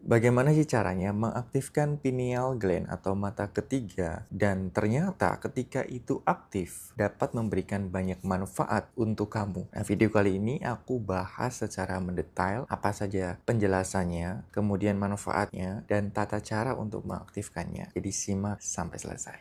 Bagaimana sih caranya mengaktifkan pineal gland atau mata ketiga dan ternyata ketika itu aktif dapat memberikan banyak manfaat untuk kamu. Nah, video kali ini aku bahas secara mendetail apa saja penjelasannya, kemudian manfaatnya, dan tata cara untuk mengaktifkannya. Jadi simak sampai selesai.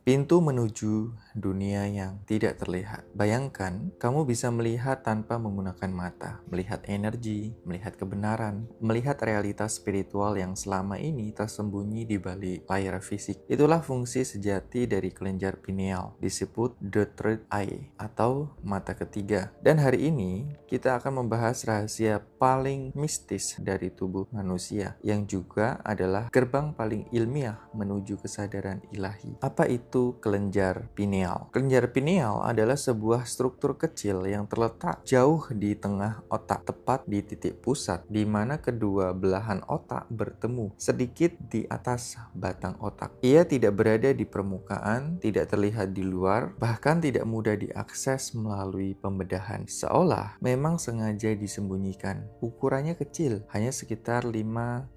Pintu menuju dunia yang tidak terlihat. Bayangkan, kamu bisa melihat tanpa menggunakan mata, melihat energi, melihat kebenaran, melihat realitas spiritual yang selama ini tersembunyi di balik layar fisik. Itulah fungsi sejati dari kelenjar pineal, disebut the third eye atau mata ketiga. Dan hari ini kita akan membahas rahasia paling mistis dari tubuh manusia, yang juga adalah gerbang paling ilmiah menuju kesadaran ilahi. Apa itu kelenjar pineal? Kelenjar pineal adalah sebuah struktur kecil yang terletak jauh di tengah otak, tepat di titik pusat, di mana kedua belahan otak bertemu sedikit di atas batang otak. Ia tidak berada di permukaan, tidak terlihat di luar, bahkan tidak mudah diakses melalui pembedahan. Seolah memang sengaja disembunyikan. Ukurannya kecil, hanya sekitar 5-8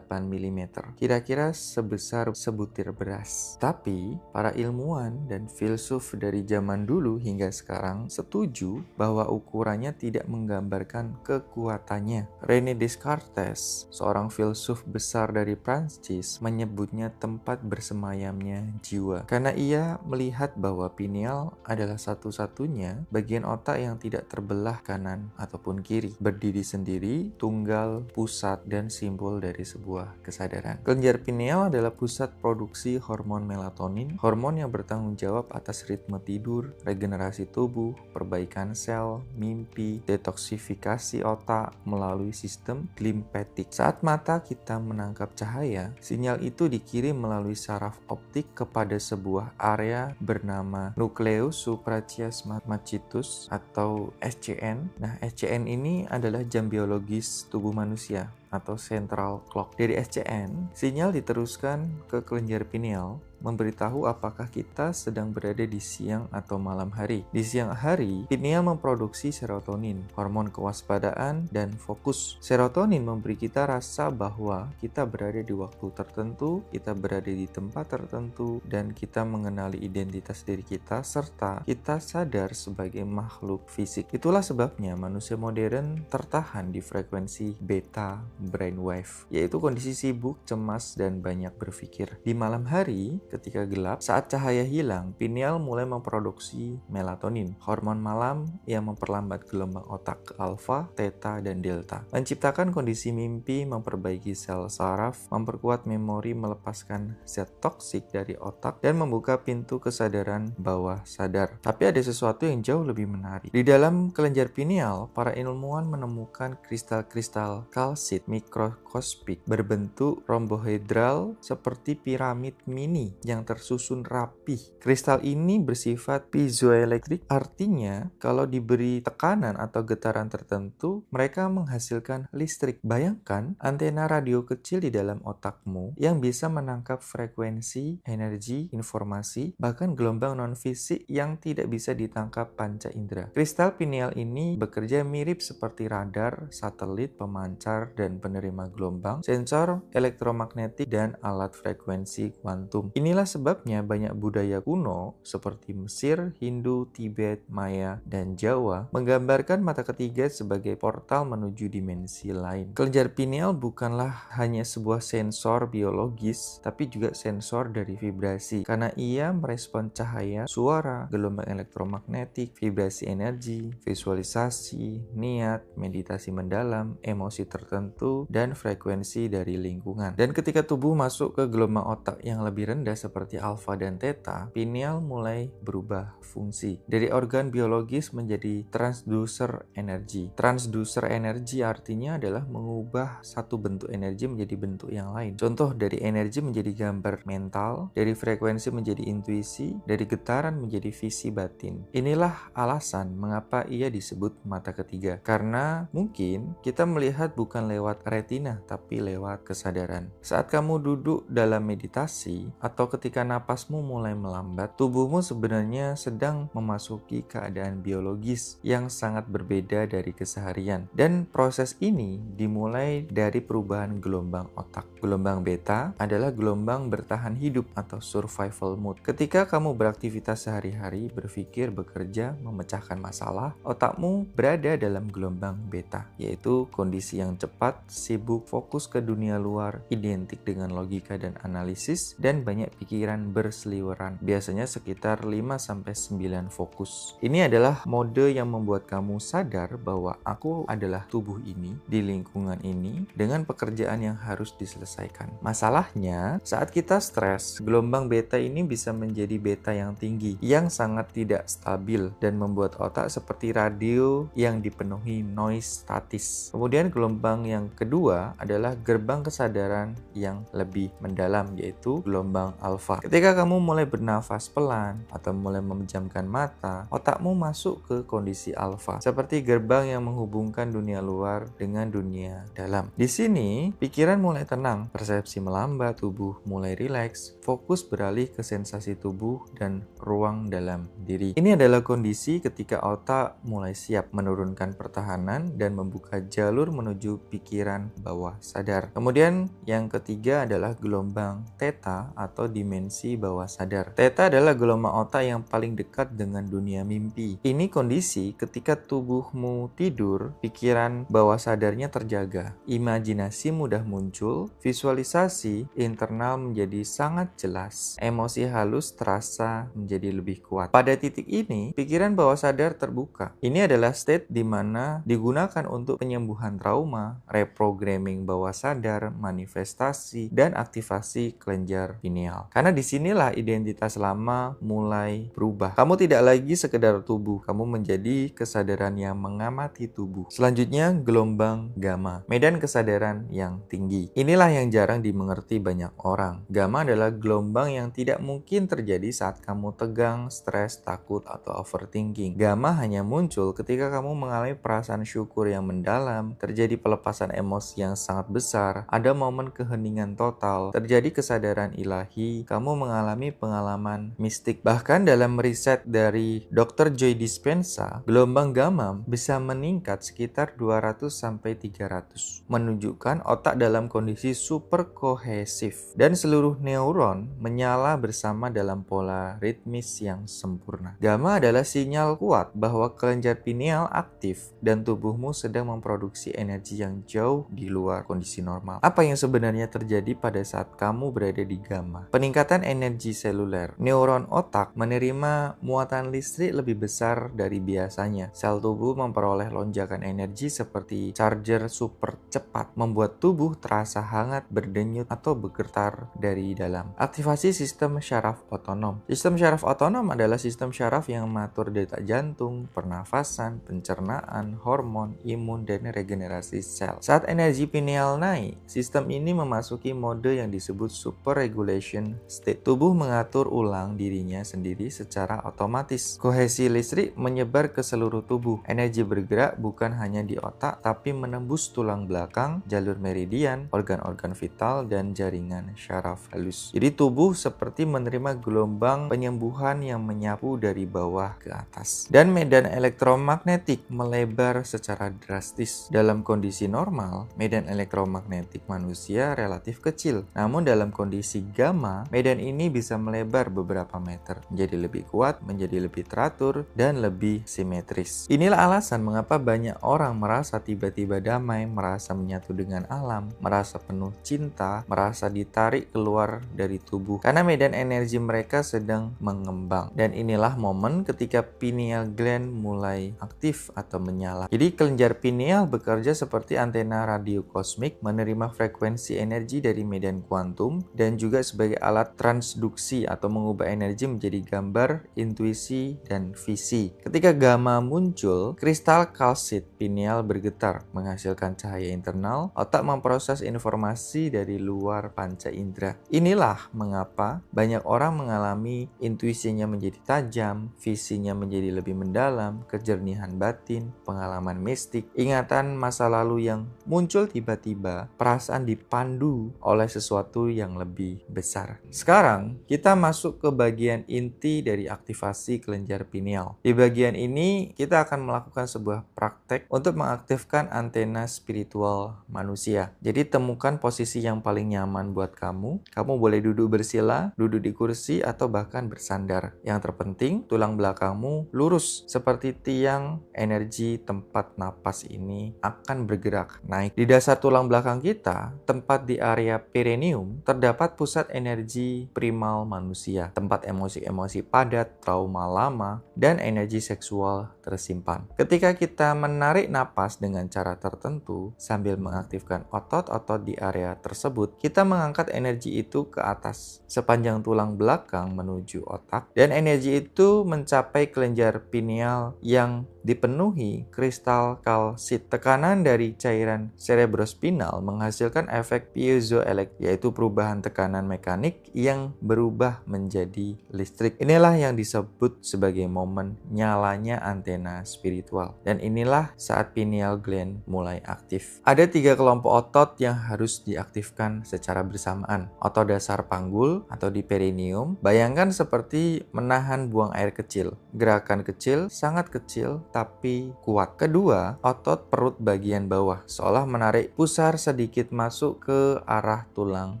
mm, kira-kira sebesar sebutir beras. Tapi para ilmuwan dan filsuf dari zaman dulu hingga sekarang setuju bahwa ukurannya tidak menggambarkan kekuatannya. René Descartes, seorang filsuf besar dari Prancis, menyebutnya tempat bersemayamnya jiwa, karena ia melihat bahwa pineal adalah satu-satunya bagian otak yang tidak terbelah kanan ataupun kiri, berdiri sendiri, tunggal, pusat, dan simbol dari sebuah kesadaran. Kelenjar pineal adalah pusat produksi hormon melatonin, hormon yang bertanggung jawab atas ritme tidur, regenerasi tubuh, perbaikan sel, mimpi, detoksifikasi otak melalui sistem glimpatik. Saat mata kita menangkap cahaya, sinyal itu dikirim melalui saraf optik kepada sebuah area bernama nucleus suprachiasmaticus atau SCN. Nah, SCN ini adalah jam biologis tubuh manusia atau central clock. Dari SCN, sinyal diteruskan ke kelenjar pineal memberitahu apakah kita sedang berada di siang atau malam hari. Di siang hari, pineal memproduksi serotonin, hormon kewaspadaan dan fokus. Serotonin memberi kita rasa bahwa kita berada di waktu tertentu, kita berada di tempat tertentu, dan kita mengenali identitas diri kita, serta kita sadar sebagai makhluk fisik. Itulah sebabnya manusia modern tertahan di frekuensi beta brainwave, yaitu kondisi sibuk, cemas, dan banyak berpikir. Di malam hari, ketika gelap, saat cahaya hilang, pineal mulai memproduksi melatonin, hormon malam yang memperlambat gelombang otak ke alfa, theta, dan delta, menciptakan kondisi mimpi, memperbaiki sel saraf, memperkuat memori, melepaskan zat toksik dari otak, dan membuka pintu kesadaran bawah sadar. Tapi ada sesuatu yang jauh lebih menarik. Di dalam kelenjar pineal, para ilmuwan menemukan kristal-kristal kalsit mikroskopik berbentuk rombohedral seperti piramid mini yang tersusun rapih. Kristal ini bersifat piezoelektrik, artinya kalau diberi tekanan atau getaran tertentu, mereka menghasilkan listrik. Bayangkan antena radio kecil di dalam otakmu yang bisa menangkap frekuensi, energi, informasi, bahkan gelombang non-fisik yang tidak bisa ditangkap panca indera. Kristal pineal ini bekerja mirip seperti radar, satelit, pemancar, dan penerima gelombang, sensor elektromagnetik, dan alat frekuensi kuantum. Inilah sebabnya banyak budaya kuno seperti Mesir, Hindu, Tibet, Maya, dan Jawa menggambarkan mata ketiga sebagai portal menuju dimensi lain. Kelenjar pineal bukanlah hanya sebuah sensor biologis, tapi juga sensor dari vibrasi, karena ia merespon cahaya, suara, gelombang elektromagnetik, vibrasi energi, visualisasi, niat, meditasi mendalam, emosi tertentu, dan frekuensi dari lingkungan. Dan ketika tubuh masuk ke gelombang otak yang lebih rendah seperti alfa dan theta, pineal mulai berubah fungsi dari organ biologis menjadi transducer energi. Transducer energi artinya adalah mengubah satu bentuk energi menjadi bentuk yang lain. Contoh, dari energi menjadi gambar mental, dari frekuensi menjadi intuisi, dari getaran menjadi visi batin. Inilah alasan mengapa ia disebut mata ketiga, karena mungkin kita melihat bukan lewat retina dunia, tapi lewat kesadaran. Saat kamu duduk dalam meditasi atau ketika napasmu mulai melambat, tubuhmu sebenarnya sedang memasuki keadaan biologis yang sangat berbeda dari keseharian. Dan proses ini dimulai dari perubahan gelombang otak. Gelombang beta adalah gelombang bertahan hidup atau survival mode. Ketika kamu beraktivitas sehari-hari, berpikir, bekerja, memecahkan masalah, otakmu berada dalam gelombang beta, yaitu kondisi yang cepat, sibuk, fokus ke dunia luar, identik dengan logika dan analisis, dan banyak pikiran berseliweran, biasanya sekitar 5-9 fokus. Ini adalah mode yang membuat kamu sadar bahwa aku adalah tubuh ini, di lingkungan ini, dengan pekerjaan yang harus diselesaikan. Masalahnya, saat kita stres, gelombang beta ini bisa menjadi beta yang tinggi, yang sangat tidak stabil, dan membuat otak seperti radio yang dipenuhi noise statis. Kemudian gelombang yang kedua adalah gerbang kesadaran yang lebih mendalam, yaitu gelombang alfa. Ketika kamu mulai bernafas pelan atau mulai memejamkan mata, otakmu masuk ke kondisi alfa, seperti gerbang yang menghubungkan dunia luar dengan dunia dalam. Di sini, pikiran mulai tenang, persepsi melambat, tubuh mulai rileks, fokus beralih ke sensasi tubuh dan ruang dalam diri. Ini adalah kondisi ketika otak mulai siap menurunkan pertahanan dan membuka jalur menuju pikiran bawah sadar. Kemudian yang ketiga adalah gelombang theta atau dimensi bawah sadar. Theta adalah gelombang otak yang paling dekat dengan dunia mimpi. Ini kondisi ketika tubuhmu tidur, pikiran bawah sadarnya terjaga, imajinasi mudah muncul, visualisasi internal menjadi sangat jelas, emosi halus terasa menjadi lebih kuat. Pada titik ini, pikiran bawah sadar terbuka. Ini adalah state di mana digunakan untuk penyembuhan trauma, reprogramming bawah sadar, manifestasi, dan aktivasi kelenjar pineal. Karena disinilah identitas lama mulai berubah. Kamu tidak lagi sekedar tubuh, kamu menjadi kesadaran yang mengamati tubuh. Selanjutnya, gelombang gamma, medan kesadaran yang tinggi. Inilah yang jarang dimengerti banyak orang. Gamma adalah gelombang yang tidak mungkin terjadi saat kamu tegang, stres, takut, atau overthinking. Gamma hanya muncul ketika kamu mengalami perasaan syukur yang mendalam, terjadi pelepasan emosi yang sangat besar, ada momen keheningan total, terjadi kesadaran ilahi, kamu mengalami pengalaman mistik. Bahkan dalam riset dari Dr. Joy Dispenza, gelombang gamma bisa meningkat sekitar 200-300, menunjukkan otak dalam kondisi super kohesif dan seluruh neuron menyala bersama dalam pola ritmis yang sempurna. Gamma adalah sinyal kuat bahwa kelenjar pineal aktif dan tubuhmu sedang memproduksi energi yang jauh di luar kondisi normal. Apa yang sebenarnya terjadi pada saat kamu berada di gamma? Peningkatan energi seluler. Neuron otak menerima muatan listrik lebih besar dari biasanya. Sel tubuh memperoleh lonjakan energi seperti charger super cepat, membuat tubuh terasa hangat, berdenyut, atau bergetar dari dalam. Aktivasi sistem syaraf otonom. Sistem syaraf otonom adalah sistem syaraf yang mengatur detak jantung, pernafasan, pencernaan, hormon, imun, dan regenerasi sel. Saat energi pineal naik, sistem ini memasuki mode yang disebut super regulation state. Tubuh mengatur ulang dirinya sendiri secara otomatis. Kohesi listrik menyebar ke seluruh tubuh. Energi bergerak bukan hanya di otak, tapi menembus tulang belakang, jalur meridian, organ-organ vital, dan jaringan syaraf halus. Jadi tubuh seperti menerima gelombang penyembuhan yang menyapu dari bawah ke atas. Dan medan elektromagnetik melebar secara drastis. Dalam kondisi normal, medan elektromagnetik manusia relatif kecil. Namun dalam kondisi gamma, medan ini bisa melebar beberapa meter, menjadi lebih kuat, menjadi lebih teratur, dan lebih simetris. Inilah alasan mengapa banyak orang merasa tiba-tiba damai, merasa menyatu dengan alam, merasa penuh cinta, merasa ditarik keluar dari tubuh, karena medan energi mereka sedang mengembang. Dan inilah momen ketika pineal gland mulai aktif atau menyala. Jadi kelenjar pineal bekerja seperti antena radio kosmik, menerima frekuensi energi dari medan kuantum, dan juga sebagai alat transduksi atau mengubah energi menjadi gambar, intuisi, dan visi. Ketika gamma muncul, kristal kalsit pineal bergetar, menghasilkan cahaya internal. Otak memproses informasi dari luar panca indera. Inilah mengapa banyak orang mengalami intuisinya menjadi tajam, visinya menjadi lebih mendalam, kejernihan batin, pengalaman mistik, ingatan masa lalu yang muncul tiba tiba-tiba perasaan dipandu oleh sesuatu yang lebih besar. Sekarang kita masuk ke bagian inti dari aktivasi kelenjar pineal. Di bagian ini kita akan melakukan sebuah praktek untuk mengaktifkan antena spiritual manusia. Jadi temukan posisi yang paling nyaman buat kamu. Kamu boleh duduk bersila, duduk di kursi, atau bahkan bersandar. Yang terpenting tulang belakangmu lurus seperti tiang energi. Tempat napas ini akan bergerak naik. Di dasar tulang belakang kita, tempat di area perineum, terdapat pusat energi primal manusia, tempat emosi-emosi padat, trauma lama, dan energi seksual tersimpan. Ketika kita menarik napas dengan cara tertentu sambil mengaktifkan otot-otot di area tersebut, kita mengangkat energi itu ke atas sepanjang tulang belakang menuju otak, dan energi itu mencapai kelenjar pineal yang dipenuhi kristal kalsit. Tekanan dari cairan cerebrospinal menghasilkan efek piezoelektrik, yaitu perubahan tekanan mekanik yang berubah menjadi listrik. Inilah yang disebut sebagai momen nyalanya antena spiritual. Dan inilah saat pineal gland mulai aktif. Ada 3 kelompok otot yang harus diaktifkan secara bersamaan. Otot dasar panggul atau di perineum, bayangkan seperti menahan buang air kecil. Gerakan kecil, sangat kecil, tapi kuat. Kedua, otot perut bagian bawah, seolah menarik pusar sedikit masuk ke arah tulang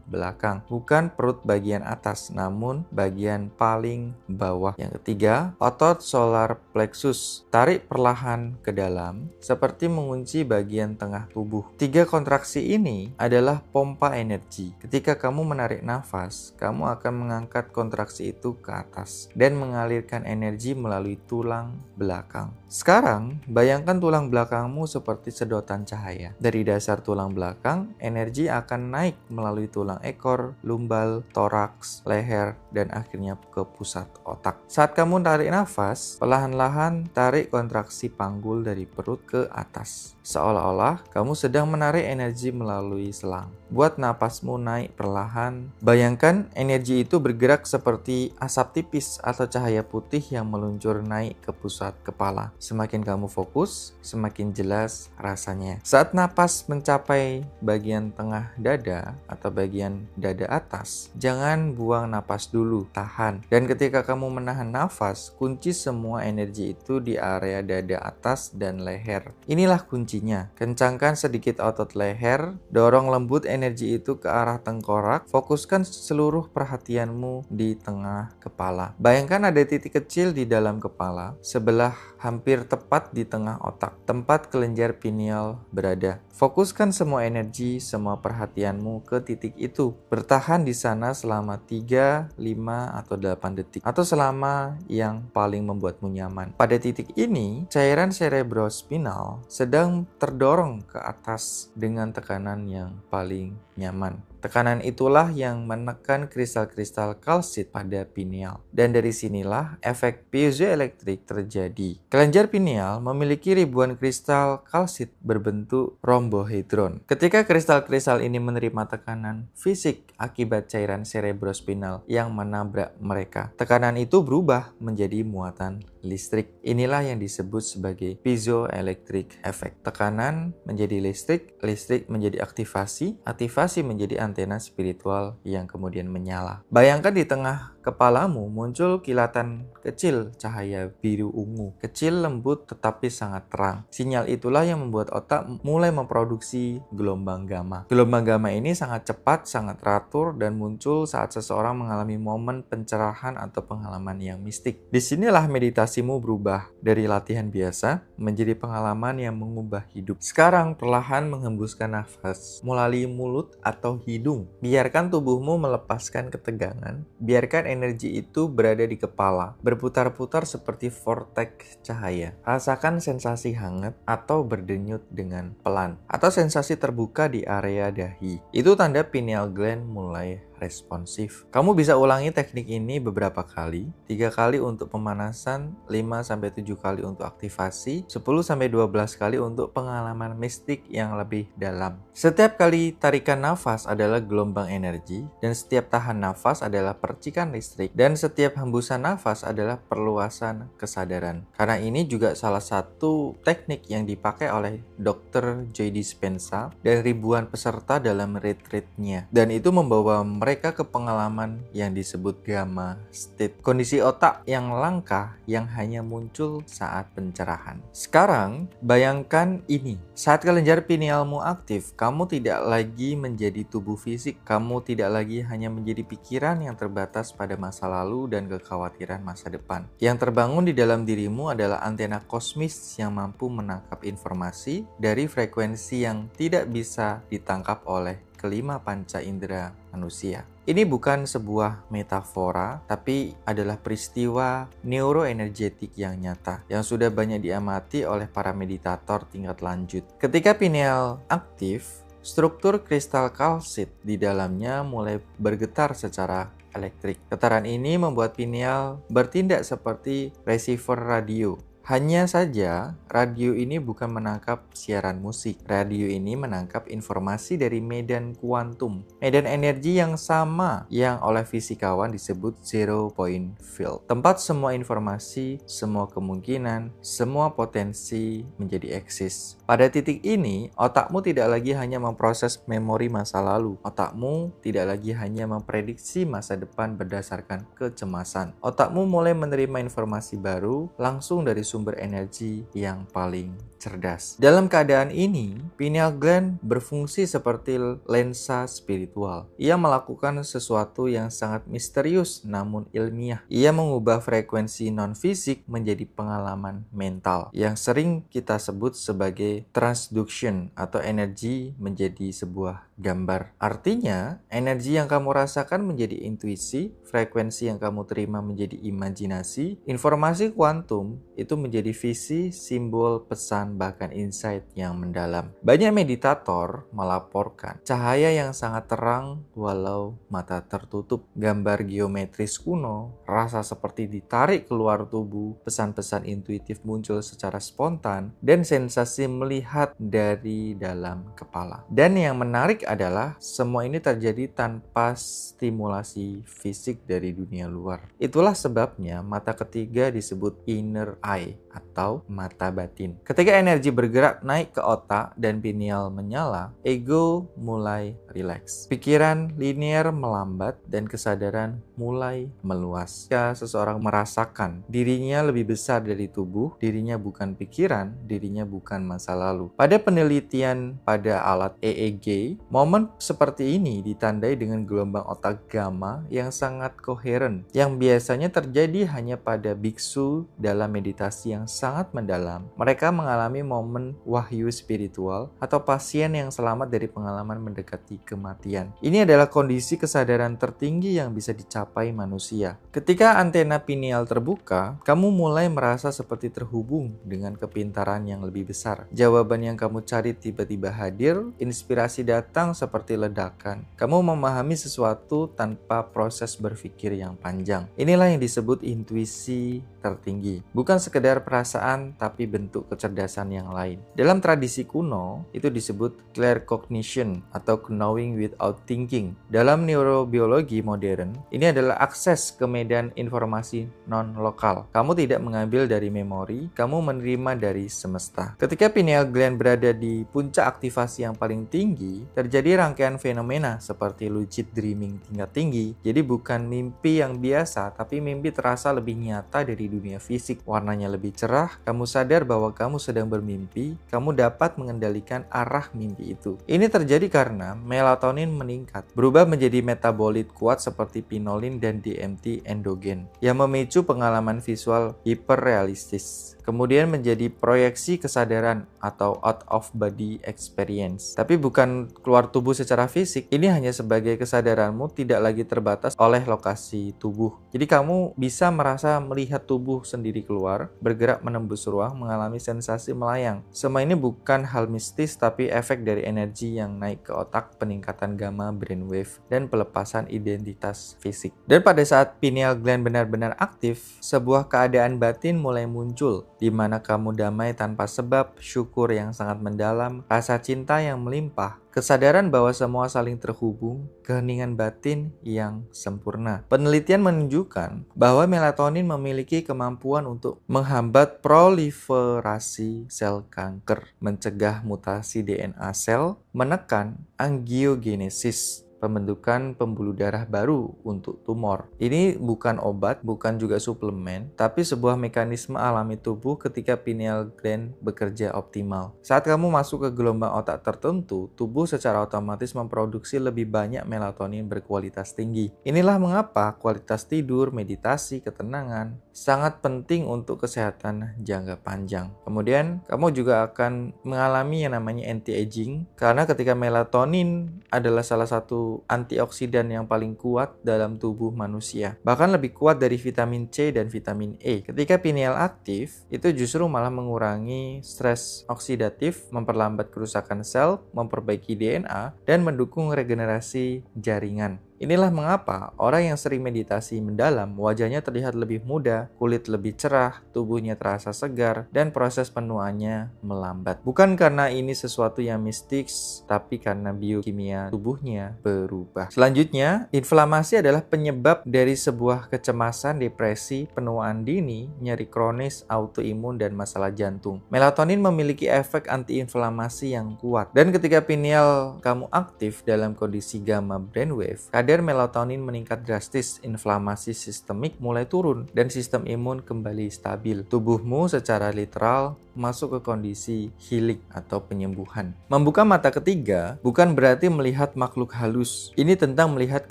belakang. Bukan perut bagian atas, namun bagian paling bawah. Yang ketiga, otot solar plexus. Tarik perlahan ke dalam, seperti mengunci bagian tengah tubuh. 3 kontraksi ini adalah pompa energi. Ketika kamu menarik nafas, kamu akan mengangkat kontraksi itu ke atas dan mengalirkan energi melalui tulang belakang. Sekarang, bayangkan tulang belakangmu seperti sedotan cahaya. Dari dasar tulang belakang, energi akan naik melalui tulang ekor, lumbal, toraks, leher, dan akhirnya ke pusat otak. Saat kamu tarik nafas, perlahan-lahan tarik kontraksi panggul dari perut ke atas. Seolah-olah kamu sedang menarik energi melalui selang. Buat napasmu naik perlahan. Bayangkan energi itu bergerak seperti asap tipis atau cahaya putih yang meluncur naik ke pusat kepala. Semakin kamu fokus, semakin jelas rasanya. Saat napas mencapai bagian tengah dada atau bagian dada atas, jangan buang napas dulu, tahan. Dan ketika kamu menahan nafas, kunci semua energi itu di area dada atas dan leher. Inilah kuncinya. Kencangkan sedikit otot leher, dorong lembut energi itu ke arah tengkorak, fokuskan seluruh perhatianmu di tengah kepala. Bayangkan ada titik kecil di dalam kepala, sebelah hampir tepat di tengah otak, tempat kelenjar pineal berada. Fokuskan semua energi, semua perhatianmu ke titik itu. Bertahan di sana selama 3, 5, atau 8 detik, atau selama yang paling membuatmu nyaman. Pada titik ini, cairan cerebrospinal sedang terdorong ke atas dengan tekanan yang paling nyaman. Tekanan itulah yang menekan kristal-kristal kalsit pada pineal. Dan dari sinilah efek piezoelektrik terjadi. Kelenjar pineal memiliki ribuan kristal kalsit berbentuk rombohedron. Ketika kristal-kristal ini menerima tekanan fisik akibat cairan cerebrospinal yang menabrak mereka, tekanan itu berubah menjadi muatan listrik. Inilah yang disebut sebagai piezoelectric effect. Tekanan menjadi listrik, listrik menjadi aktivasi, aktivasi menjadi antena spiritual yang kemudian menyala. Bayangkan di tengah kepalamu muncul kilatan kecil cahaya biru ungu. Kecil, lembut, tetapi sangat terang. Sinyal itulah yang membuat otak mulai memproduksi gelombang gamma. Gelombang gamma ini sangat cepat, sangat teratur, dan muncul saat seseorang mengalami momen pencerahan atau pengalaman yang mistik. Disinilah meditasimu berubah dari latihan biasa menjadi pengalaman yang mengubah hidup. Sekarang perlahan menghembuskan nafas melalui mulut atau hidung. Biarkan tubuhmu melepaskan ketegangan. Biarkan energi itu berada di kepala, berputar-putar seperti vortex cahaya. Rasakan sensasi hangat atau berdenyut dengan pelan, atau sensasi terbuka di area dahi. Itu tanda pineal gland mulai responsif. Kamu bisa ulangi teknik ini beberapa kali, 3 kali untuk pemanasan, 5-7 kali untuk aktivasi, 10-12 kali untuk pengalaman mistik yang lebih dalam. Setiap kali tarikan nafas adalah gelombang energi, dan setiap tahan nafas adalah percikan listrik, dan setiap hembusan nafas adalah perluasan kesadaran. Karena ini juga salah satu teknik yang dipakai oleh Dr. Joe Dispenza dan ribuan peserta dalam retreat-nya. Dan itu membawa mereka ke pengalaman yang disebut gamma state. Kondisi otak yang langka yang hanya muncul saat pencerahan. Sekarang, bayangkan ini. Saat kelenjar pinealmu aktif, kamu tidak lagi menjadi tubuh fisik. Kamu tidak lagi hanya menjadi pikiran yang terbatas pada masa lalu dan kekhawatiran masa depan. Yang terbangun di dalam dirimu adalah antena kosmis yang mampu menangkap informasi dari frekuensi yang tidak bisa ditangkap oleh kelima panca indera manusia. Ini bukan sebuah metafora, tapi adalah peristiwa neuroenergetik yang nyata, yang sudah banyak diamati oleh para meditator tingkat lanjut. Ketika pineal aktif, struktur kristal kalsit di dalamnya mulai bergetar secara elektrik. Getaran ini membuat pineal bertindak seperti receiver radio. Hanya saja, radio ini bukan menangkap siaran musik. Radio ini menangkap informasi dari medan kuantum, medan energi yang sama yang oleh fisikawan disebut zero point field. Tempat semua informasi, semua kemungkinan, semua potensi menjadi eksis. Pada titik ini, otakmu tidak lagi hanya memproses memori masa lalu. Otakmu tidak lagi hanya memprediksi masa depan berdasarkan kecemasan. Otakmu mulai menerima informasi baru langsung dari sumber energi yang paling cerdas. Dalam keadaan ini, pineal gland berfungsi seperti lensa spiritual. Ia melakukan sesuatu yang sangat misterius namun ilmiah. Ia mengubah frekuensi non-fisik menjadi pengalaman mental yang sering kita sebut sebagai transduction atau energi menjadi sebuah gambar. Artinya, energi yang kamu rasakan menjadi intuisi, frekuensi yang kamu terima menjadi imajinasi, informasi kuantum itu menjadi visi, simbol, pesan, bahkan insight yang mendalam. Banyak meditator melaporkan cahaya yang sangat terang walau mata tertutup, gambar geometris kuno, rasa seperti ditarik keluar tubuh, pesan-pesan intuitif muncul secara spontan, dan sensasi melihat dari dalam kepala. Dan yang menarik adalah semua ini terjadi tanpa stimulasi fisik dari dunia luar. Itulah sebabnya mata ketiga disebut inner eye atau mata batin. Ketika energi bergerak naik ke otak dan pineal menyala, ego mulai rileks. Pikiran linear melambat dan kesadaran mulai meluas. Jika seseorang merasakan dirinya lebih besar dari tubuh, dirinya bukan pikiran, dirinya bukan masa lalu. Pada penelitian pada alat EEG, momen seperti ini ditandai dengan gelombang otak gamma yang sangat koheren, yang biasanya terjadi hanya pada biksu dalam meditasi yang sangat mendalam. Mereka mengalami momen wahyu spiritual atau pasien yang selamat dari pengalaman mendekati kematian. Ini adalah kondisi kesadaran tertinggi yang bisa dicapai manusia. Ketika antena pineal terbuka, kamu mulai merasa seperti terhubung dengan kepintaran yang lebih besar. Jawaban yang kamu cari tiba-tiba hadir, inspirasi datang seperti ledakan. Kamu memahami sesuatu tanpa proses berpikir yang panjang. Inilah yang disebut intuisi tertinggi. Bukan sekedar perasaan, tapi bentuk kecerdasan yang lain. Dalam tradisi kuno, itu disebut claircognition atau knowing without thinking. Dalam neurobiologi modern, ini adalah akses ke medan informasi non-lokal. Kamu tidak mengambil dari memori, kamu menerima dari semesta. Ketika pineal gland berada di puncak aktivasi yang paling tinggi, terjadi rangkaian fenomena seperti lucid dreaming tingkat tinggi. Jadi bukan mimpi yang biasa, tapi mimpi terasa lebih nyata dari dunia fisik. Warnanya lebih cerah, kamu sadar bahwa kamu sedang bermimpi, kamu dapat mengendalikan arah mimpi itu. Ini terjadi karena melatonin meningkat, berubah menjadi metabolit kuat seperti pinolin dan DMT endogen, yang memicu pengalaman visual hiperrealistis. kemudian menjadi proyeksi kesadaran atau out of body experience. Tapi bukan keluar tubuh secara fisik, ini hanya sebagai kesadaranmu tidak lagi terbatas oleh lokasi tubuh. Jadi kamu bisa merasa melihat tubuh sendiri keluar, bergerak menembus ruang, mengalami sensasi melayang. Semua ini bukan hal mistis, tapi efek dari energi yang naik ke otak, peningkatan gamma brainwave, dan pelepasan identitas fisik. Dan pada saat pineal gland benar-benar aktif, sebuah keadaan batin mulai muncul, di mana kamu damai tanpa sebab, syukur yang sangat mendalam, rasa cinta yang melimpah, kesadaran bahwa semua saling terhubung, keheningan batin yang sempurna. Penelitian menunjukkan bahwa melatonin memiliki kemampuan untuk menghambat proliferasi sel kanker, mencegah mutasi DNA sel, menekan angiogenesis, pembentukan pembuluh darah baru untuk tumor. Ini bukan obat, bukan juga suplemen, tapi sebuah mekanisme alami tubuh ketika pineal gland bekerja optimal. Saat kamu masuk ke gelombang otak tertentu, tubuh secara otomatis memproduksi lebih banyak melatonin berkualitas tinggi. Inilah mengapa kualitas tidur, meditasi, ketenangan sangat penting untuk kesehatan jangka panjang. Kemudian, kamu juga akan mengalami yang namanya anti-aging, karena ketika melatonin adalah salah satu antioksidan yang paling kuat dalam tubuh manusia. Bahkan lebih kuat dari vitamin C dan vitamin E. Ketika pineal aktif, itu justru malah mengurangi stres oksidatif, memperlambat kerusakan sel, memperbaiki DNA, dan mendukung regenerasi jaringan. Inilah mengapa orang yang sering meditasi mendalam, wajahnya terlihat lebih muda, kulit lebih cerah, tubuhnya terasa segar, dan proses penuaannya melambat. Bukan karena ini sesuatu yang mistik, tapi karena biokimia tubuhnya berubah. Selanjutnya, inflamasi adalah penyebab dari sebuah kecemasan, depresi, penuaan dini, nyeri kronis, autoimun, dan masalah jantung. Melatonin memiliki efek antiinflamasi yang kuat. Dan ketika pineal kamu aktif dalam kondisi gamma brainwave, kadar melatonin meningkat drastis, inflamasi sistemik mulai turun, dan sistem imun kembali stabil. Tubuhmu secara literal masuk ke kondisi healing atau penyembuhan. Membuka mata ketiga bukan berarti melihat makhluk halus. Ini tentang melihat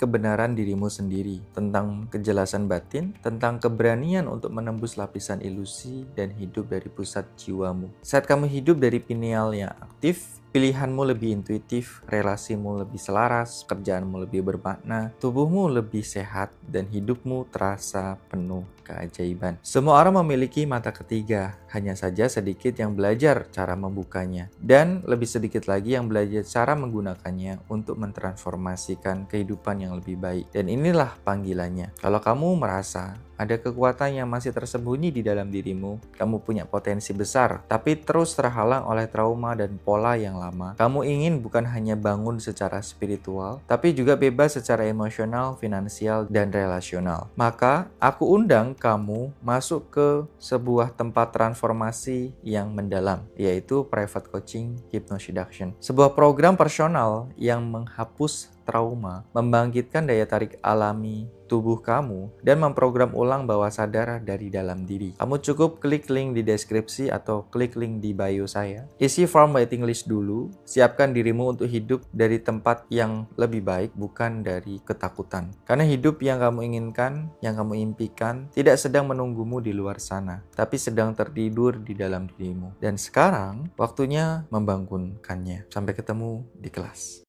kebenaran dirimu sendiri, tentang kejelasan batin, tentang keberanian untuk menembus lapisan ilusi dan hidup dari pusat jiwamu. Saat kamu hidup dari pineal yang aktif, pilihanmu lebih intuitif, relasimu lebih selaras, kerjaanmu lebih bermakna, tubuhmu lebih sehat, dan hidupmu terasa penuh keajaiban. Semua orang memiliki mata ketiga, hanya saja sedikit yang belajar cara membukanya, dan lebih sedikit lagi yang belajar cara menggunakannya untuk mentransformasikan kehidupan yang lebih baik. Dan inilah panggilannya. Kalau kamu merasa ada kekuatan yang masih tersembunyi di dalam dirimu, kamu punya potensi besar, tapi terus terhalang oleh trauma dan pola yang lama. Kamu ingin bukan hanya bangun secara spiritual, tapi juga bebas secara emosional, finansial, dan relasional. Maka, aku undang kamu masuk ke sebuah tempat transformasi yang mendalam, yaitu Private Coaching Hypnoseduction. Sebuah program personal yang menghapus trauma, membangkitkan daya tarik alami tubuh kamu, dan memprogram ulang bawah sadar dari dalam diri. Kamu cukup klik link di deskripsi atau klik link di bio saya. Isi form waiting list dulu, siapkan dirimu untuk hidup dari tempat yang lebih baik, bukan dari ketakutan. Karena hidup yang kamu inginkan, yang kamu impikan, tidak sedang menunggumu di luar sana, tapi sedang tertidur di dalam dirimu. Dan sekarang, waktunya membangunkannya. Sampai ketemu di kelas.